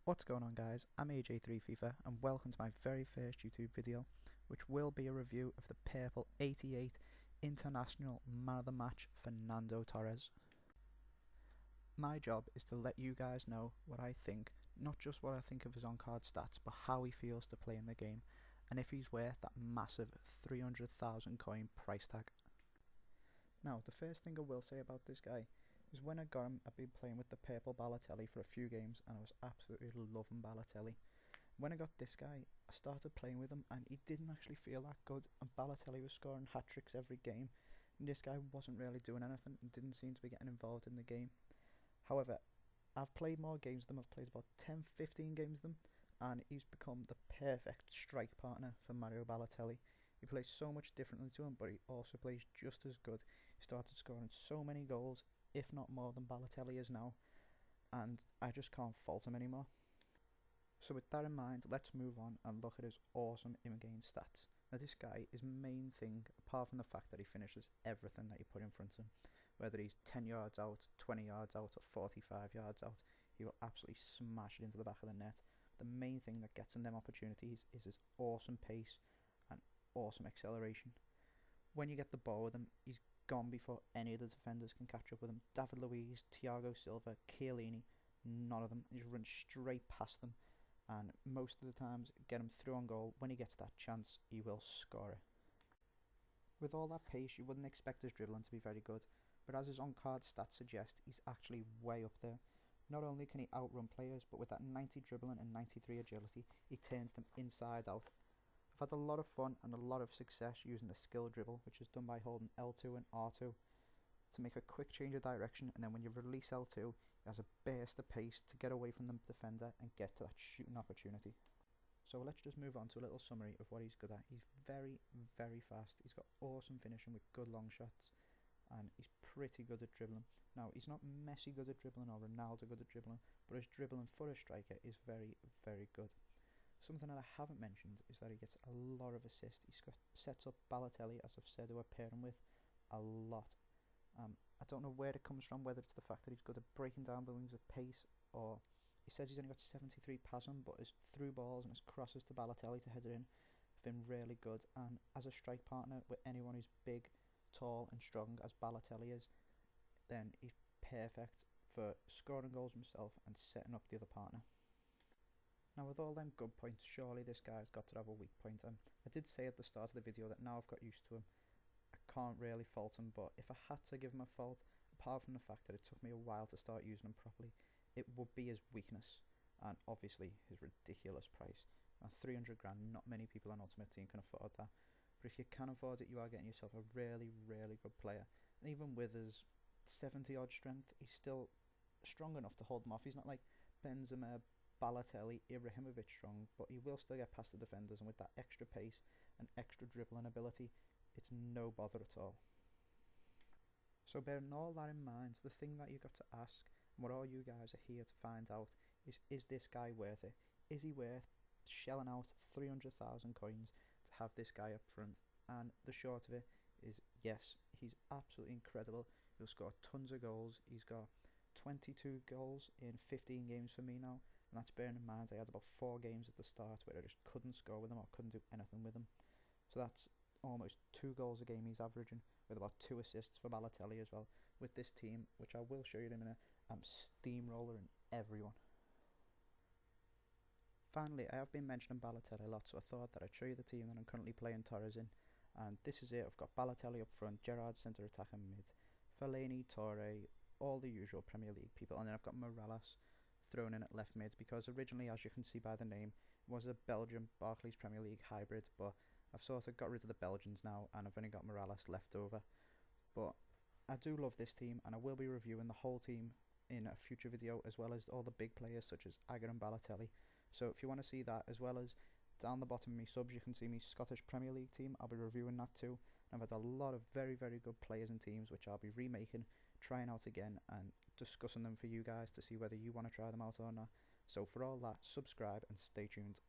What's going on, guys? I'm AJ3 Fifa and welcome to my very first YouTube video, which will be a review of the purple 88 international man of the match Fernando Torres. My job is to let you guys know what I think, not just what I think of his on-card stats, but how he feels to play in the game and if he's worth that massive 300,000 coin price tag. Now, the first thing I will say about this guy is when I got him, I've been playing with the purple Balotelli for a few games and I was absolutely loving Balotelli. When I got this guy, I started playing with him and he didn't actually feel that good, and Balotelli was scoring hat-tricks every game and this guy wasn't really doing anything and didn't seem to be getting involved in the game. However, I've played more games with him. I've played about 10-15 games with him and he's become the perfect strike partner for Mario Balotelli. He plays so much differently to him, but he also plays just as good. He started scoring so many goals, if not more than Balotelli is now, and I just can't fault him anymore. So with that in mind, let's move on and look at his awesome in-game stats. Now this guy, his main thing, apart from the fact that he finishes everything that you put in front of him, whether he's 10 yards out, 20 yards out or 45 yards out, he will absolutely smash it into the back of the net. The main thing that gets him them opportunities is his awesome pace and awesome acceleration. When you get the ball with him, he's gone before any of the defenders can catch up with him. David Luiz, Thiago Silva, Chiellini, none of them. He just runs straight past them, and most of the times get him through on goal. When he gets that chance, he will score it. With all that pace, you wouldn't expect his dribbling to be very good, but as his on-card stats suggest, he's actually way up there. Not only can he outrun players, but with that 90 dribbling and 93 agility, he turns them inside out. I've had a lot of fun and a lot of success using the skill dribble, which is done by holding L2 and R2 to make a quick change of direction, and then when you release L2, it has a burst of pace to get away from the defender and get to that shooting opportunity. So let's just move on to a little summary of what he's good at. He's very, very fast. He's got awesome finishing with good long shots, and he's pretty good at dribbling. Now, he's not Messi good at dribbling or Ronaldo good at dribbling, but his dribbling for a striker is very, very good. Something that I haven't mentioned is that he gets a lot of assists. Sets up Balotelli, as I've said, who I pair him with, a lot. I don't know where it comes from, whether it's the fact that he's good at breaking down the wings with pace, or he says he's only got 73 passing, but his through balls and his crosses to Balotelli to head it in have been really good. And as a strike partner with anyone who's big, tall and strong as Balotelli is, then he's perfect for scoring goals himself and setting up the other partner. Now, with all them good points, surely this guy's got to have a weak point. I did say at the start of the video that now I've got used to him, I can't really fault him, but if I had to give him a fault, apart from the fact that it took me a while to start using him properly, it would be his weakness, and obviously his ridiculous price. Now, 300 grand, not many people on Ultimate Team can afford that, but if you can afford it, you are getting yourself a really, really good player. And even with his 70 odd strength, he's still strong enough to hold him off. He's not like Benzema, Balotelli, Ibrahimovic strong, but he will still get past the defenders, and with that extra pace and extra dribbling ability, it's no bother at all. So bearing all that in mind, the thing that you got to ask, and what all you guys are here to find out, is this guy worth it? Is he worth shelling out 300,000 coins to have this guy up front? And the short of it is yes, he's absolutely incredible. He'll score tons of goals. He's got 22 goals in 15 games for me now. And that's bearing in mind I had about 4 games at the start where I just couldn't score with him or couldn't do anything with him. So that's almost 2 goals a game he's averaging, with about 2 assists for Balotelli as well. With this team, which I will show you in a minute, I'm steamrolling everyone. Finally, I have been mentioning Balotelli a lot, so I thought that I'd show you the team that I'm currently playing Torres in. And this is it. I've got Balotelli up front, Gerrard centre attack and mid, Fellaini, Torre, all the usual Premier League people, and then I've got Morales thrown in at left mid, because originally, as you can see by the name, it was a Belgian Barclays Premier League hybrid, but I've sort of got rid of the Belgians now and I've only got Morales left over. But I do love this team and I will be reviewing the whole team in a future video, as well as all the big players such as Agger and Balotelli. So if you want to see that, as well as down the bottom of my subs you can see my Scottish Premier League team, I'll be reviewing that too. And I've had a lot of very, very good players and teams which I'll be remaking, trying out again and discussing them for you guys to see whether you want to try them out or not. So for all that, subscribe and stay tuned.